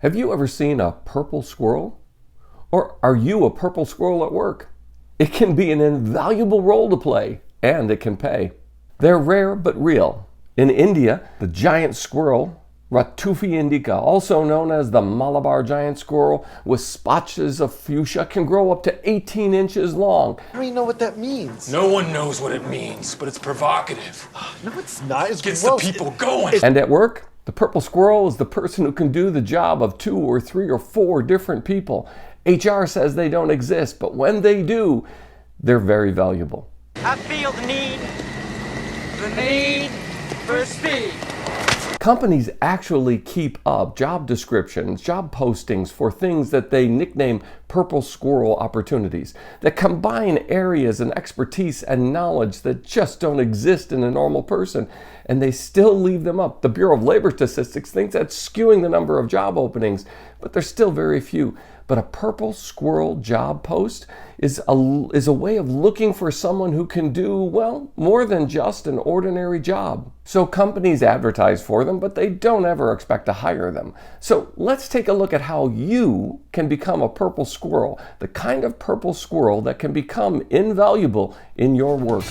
Have you ever seen a purple squirrel? Or are you a purple squirrel at work? It can be an invaluable role to play, and it can pay. They're rare but real. In India, the giant squirrel, Ratufa indica, also known as the Malabar giant squirrel with splotches of fuchsia, can grow up to 18 inches long. I don't even know what that means. No one knows what it means, but it's provocative. No, it's not. It's Gets gross. the people going. And at work, the purple squirrel is the person who can do the job of 2 or 3 or 4 different people. HR says they don't exist, but when they do, they're very valuable. I feel the need for speed. Companies actually keep up job descriptions, job postings for things that they nickname purple squirrel opportunities that combine areas and expertise and knowledge that just don't exist in a normal person, and they still leave them up. The Bureau of Labor Statistics thinks that's skewing the number of job openings, but there's still very few. But a purple squirrel job post is a way of looking for someone who can do, well, more than just an ordinary job. So companies advertise for them, but they don't ever expect to hire them. So let's take a look at how you can become a purple squirrel, the kind of purple squirrel that can become invaluable in your work.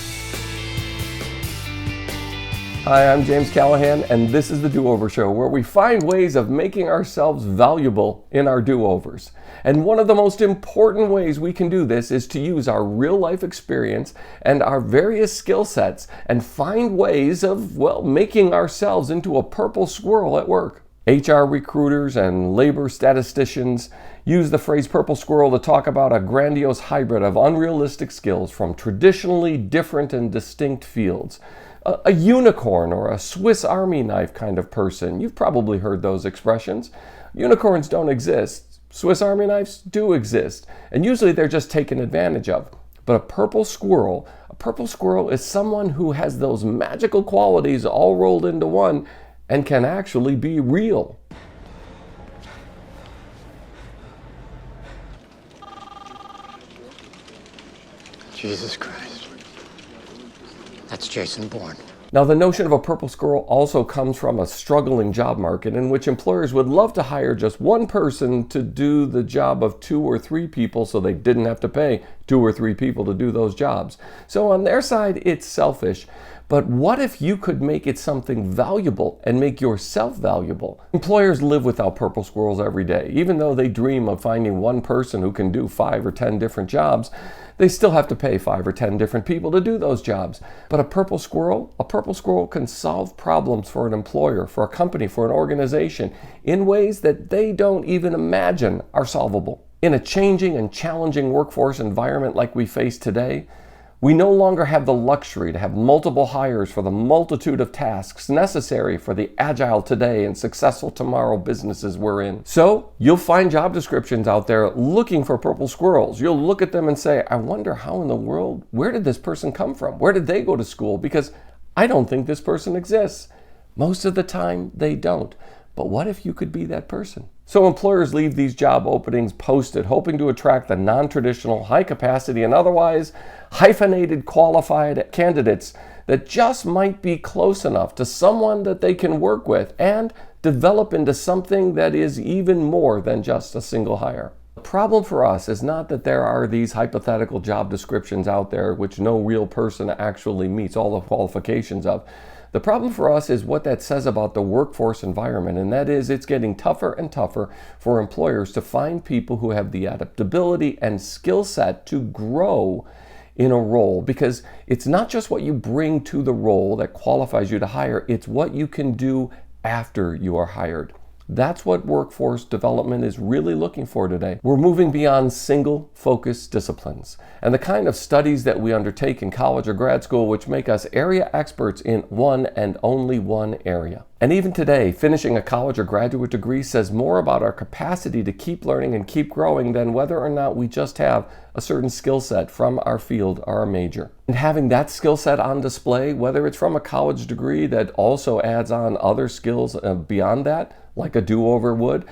Hi, I'm James Callahan, and this is the Do-Over Show, where we find ways of making ourselves valuable in our do-overs. And one of the most important ways we can do this is to use our real-life experience and our various skill sets and find ways of, well, making ourselves into a purple squirrel at work. HR recruiters and labor statisticians use the phrase purple squirrel to talk about a grandiose hybrid of unrealistic skills from traditionally different and distinct fields. A unicorn or a Swiss Army knife kind of person. You've probably heard those expressions. Unicorns don't exist. Swiss Army knives do exist. And usually they're just taken advantage of. But a purple squirrel is someone who has those magical qualities all rolled into one and can actually be real. Jesus Christ. That's Jason Bourne. Now, the notion of a purple squirrel also comes from a struggling job market in which employers would love to hire just one person to do the job of 2 or 3 people so they didn't have to pay 2 or 3 people to do those jobs. So on their side, it's selfish. But what if you could make it something valuable and make yourself valuable? Employers live without purple squirrels every day. Even though they dream of finding one person who can do 5 or 10 different jobs, they still have to pay 5 or 10 different people to do those jobs. But a purple squirrel can solve problems for an employer, for a company, for an organization in ways that they don't even imagine are solvable. In a changing and challenging workforce environment like we face today, we no longer have the luxury to have multiple hires for the multitude of tasks necessary for the agile today and successful tomorrow businesses we're in. So you'll find job descriptions out there looking for purple squirrels. You'll look at them and say, I wonder how in the world, where did this person come from? Where did they go to school? Because I don't think this person exists. Most of the time they don't. But what if you could be that person? So employers leave these job openings posted, hoping to attract the non-traditional, high-capacity, and otherwise hyphenated qualified candidates that just might be close enough to someone that they can work with and develop into something that is even more than just a single hire. The problem for us is not that there are these hypothetical job descriptions out there which no real person actually meets all the qualifications of. The problem for us is what that says about the workforce environment, and that is it's getting tougher and tougher for employers to find people who have the adaptability and skill set to grow in a role, because it's not just what you bring to the role that qualifies you to hire, it's what you can do after you are hired. That's what workforce development is really looking for today. We're moving beyond single focused disciplines and the kind of studies that we undertake in college or grad school which make us area experts in one and only one area. And even today, finishing a college or graduate degree says more about our capacity to keep learning and keep growing than whether or not we just have a certain skill set from our field or our major. And having that skill set on display, whether it's from a college degree that also adds on other skills beyond that, like a do-over would,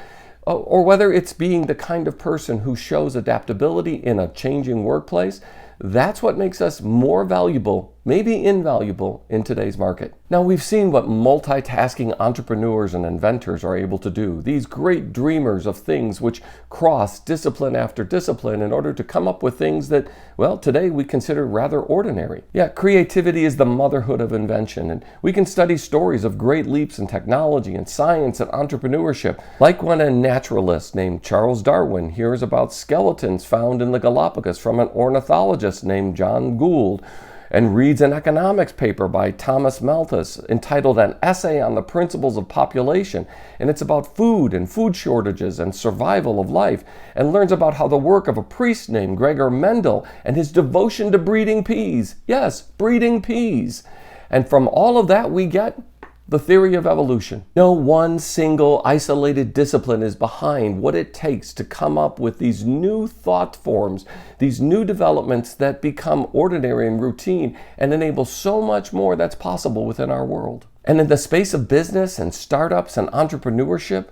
or whether it's being the kind of person who shows adaptability in a changing workplace, that's what makes us more valuable maybe invaluable in today's market. Now, we've seen what multitasking entrepreneurs and inventors are able to do. These great dreamers of things which cross discipline after discipline in order to come up with things that, well, today we consider rather ordinary. Yeah, creativity is the motherhood of invention, and we can study stories of great leaps in technology and science and entrepreneurship, like when a naturalist named Charles Darwin hears about skeletons found in the Galapagos from an ornithologist named John Gould, and reads an economics paper by Thomas Malthus entitled An Essay on the Principles of Population, and it's about food and food shortages and survival of life, and learns about how the work of a priest named Gregor Mendel and his devotion to breeding peas. Yes, breeding peas. And from all of that we get the theory of evolution. No one single isolated discipline is behind what it takes to come up with these new thought forms, these new developments that become ordinary and routine and enable so much more that's possible within our world. And in the space of business and startups and entrepreneurship,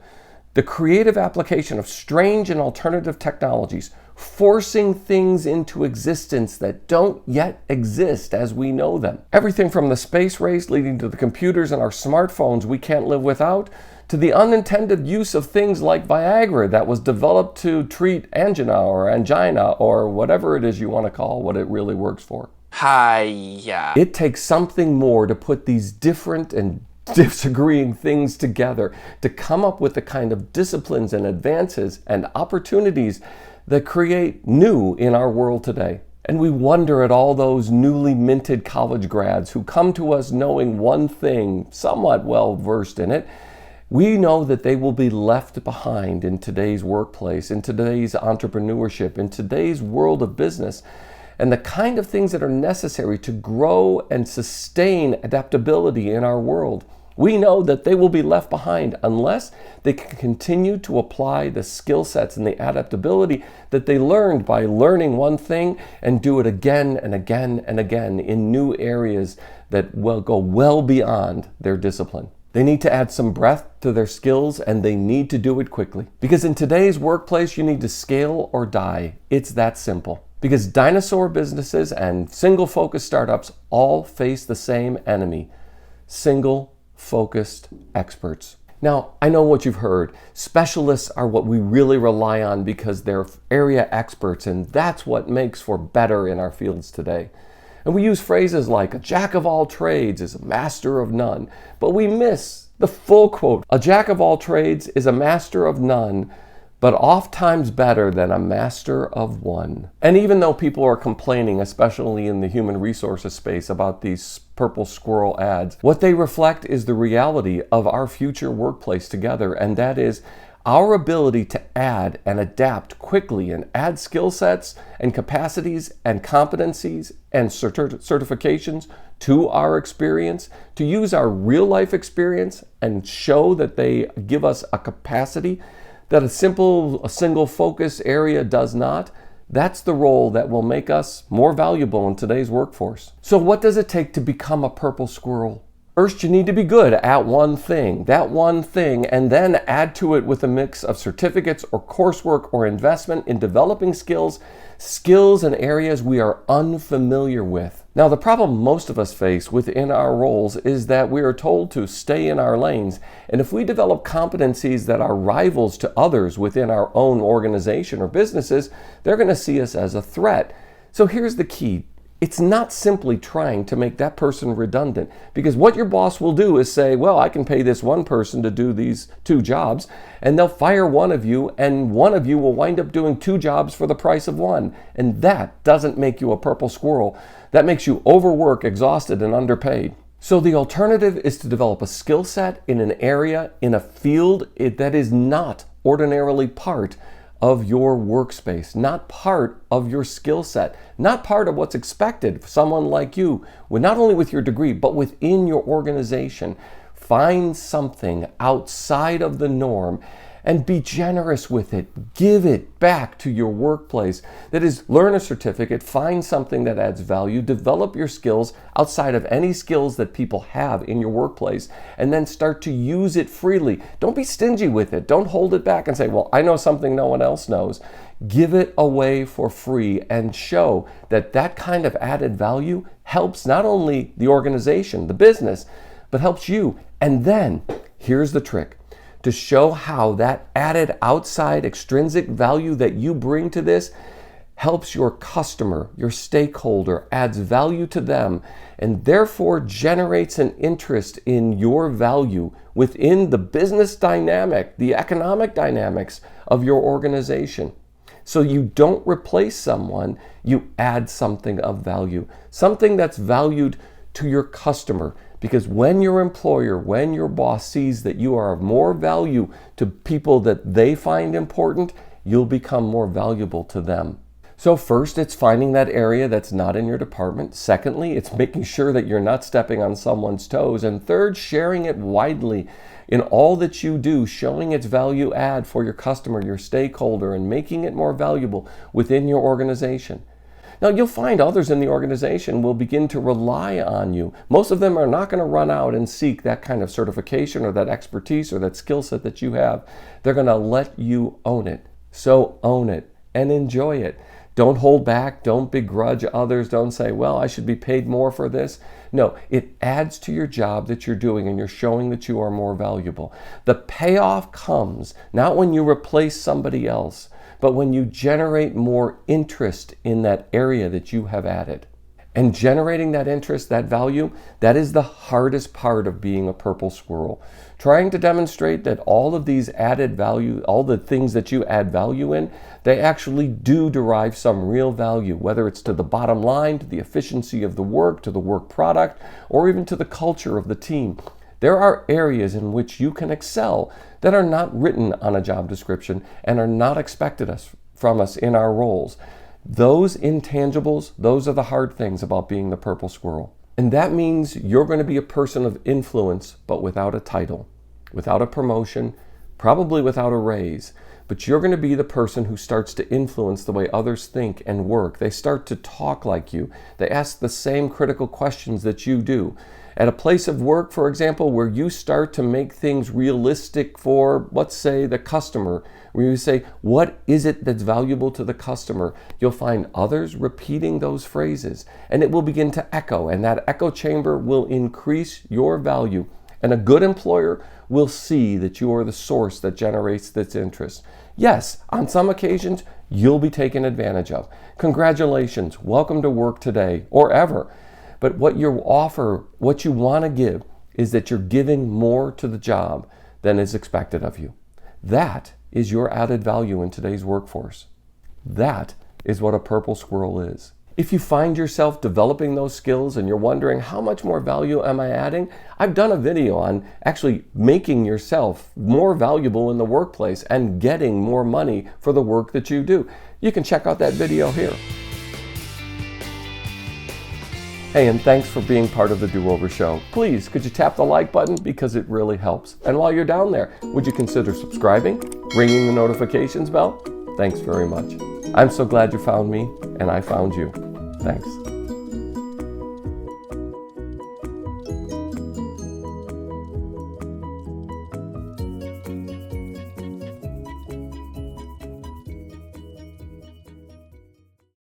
the creative application of strange and alternative technologies, forcing things into existence that don't yet exist as we know them. Everything from the space race leading to the computers and our smartphones we can't live without, to the unintended use of things like Viagra that was developed to treat angina or whatever it is you want to call what it really works for. Hiya. It takes something more to put these different and disagreeing things together to come up with the kind of disciplines and advances and opportunities that create new in our world today. And we wonder at all those newly minted college grads who come to us knowing one thing, somewhat well versed in it. We know that they will be left behind in today's workplace, in today's entrepreneurship, in today's world of business, and the kind of things that are necessary to grow and sustain adaptability in our world. We know that they will be left behind unless they can continue to apply the skill sets and the adaptability that they learned by learning one thing and do it again and again and again in new areas that will go well beyond their discipline. They need to add some breadth to their skills, and they need to do it quickly. Because in today's workplace, you need to scale or die. It's that simple. Because dinosaur businesses and single-focused startups all face the same enemy: single-focused experts. Now, I know what you've heard. Specialists are what we really rely on because they're area experts, and that's what makes for better in our fields today. And we use phrases like a jack of all trades is a master of none, but we miss the full quote. A jack of all trades is a master of none, but oft times better than a master of one. And even though people are complaining, especially in the human resources space, about these purple squirrel ads, what they reflect is the reality of our future workplace together, and that is our ability to add and adapt quickly and add skill sets and capacities and competencies and certifications to our experience, to use our real life experience and show that they give us a capacity that a single focus area does not. That's the role that will make us more valuable in today's workforce. So what does it take to become a purple squirrel? First, you need to be good at that one thing, and then add to it with a mix of certificates or coursework or investment in developing skills in areas we are unfamiliar with. Now, the problem most of us face within our roles is that we are told to stay in our lanes, and if we develop competencies that are rivals to others within our own organization or businesses, they're going to see us as a threat. So here's the key. It's not simply trying to make that person redundant, because what your boss will do is say, well, I can pay this one person to do these 2 jobs, and they'll fire one of you, and one of you will wind up doing 2 jobs for the price of one. And that doesn't make you a purple squirrel. That makes you overworked, exhausted, and underpaid. So the alternative is to develop a skill set in an area, in a field that is not ordinarily part of your workspace, not part of your skill set, not part of what's expected of someone like you, not only with your degree, but within your organization. Find something outside of the norm And be generous with it. Give it back to your workplace. That is, learn a certificate, find something that adds value, develop your skills outside of any skills that people have in your workplace, and then start to use it freely. Don't be stingy with it. Don't hold it back and say, well, I know something no one else knows. Give it away for free and show that that kind of added value helps not only the organization, the business, but helps you. And then, here's the trick. To show how that added outside extrinsic value that you bring to this helps your customer, your stakeholder, adds value to them, and therefore generates an interest in your value within the business dynamic, the economic dynamics of your organization. So you don't replace someone, you add something of value, something that's valued to your customer. Because when your employer, when your boss sees that you are of more value to people that they find important, you'll become more valuable to them. So first, it's finding that area that's not in your department. Secondly, it's making sure that you're not stepping on someone's toes. And third, sharing it widely in all that you do, showing its value add for your customer, your stakeholder, and making it more valuable within your organization. Now, you'll find others in the organization will begin to rely on you. Most of them are not going to run out and seek that kind of certification or that expertise or that skill set that you have. They're going to let you own it. So own it and enjoy it. Don't hold back. Don't begrudge others. Don't say, well, I should be paid more for this. No, it adds to your job that you're doing and you're showing that you are more valuable. The payoff comes not when you replace somebody else, but when you generate more interest in that area that you have added. And generating that interest, that value, that is the hardest part of being a purple squirrel. Trying to demonstrate that all of these added value, all the things that you add value in, they actually do derive some real value, whether it's to the bottom line, to the efficiency of the work, to the work product, or even to the culture of the team. There are areas in which you can excel that are not written on a job description and are not expected from us in our roles. Those intangibles, those are the hard things about being the purple squirrel. And that means you're going to be a person of influence, but without a title, without a promotion, probably without a raise. But you're going to be the person who starts to influence the way others think and work. They start to talk like you. They ask the same critical questions that you do. At a place of work, for example, where you start to make things realistic for, let's say, the customer, where you say, what is it that's valuable to the customer? You'll find others repeating those phrases, and it will begin to echo, and that echo chamber will increase your value. And a good employer will see that you are the source that generates this interest. Yes, on some occasions, you'll be taken advantage of. Congratulations, welcome to work today, or ever. But what you offer, what you want to give, is that you're giving more to the job than is expected of you. That is your added value in today's workforce. That is what a purple squirrel is. If you find yourself developing those skills and you're wondering how much more value am I adding, I've done a video on actually making yourself more valuable in the workplace and getting more money for the work that you do. You can check out that video here. Hey, and thanks for being part of the Do-Over Show. Please, could you tap the like button because it really helps. And while you're down there, would you consider subscribing, ringing the notifications bell? Thanks very much. I'm so glad you found me and I found you. Thanks.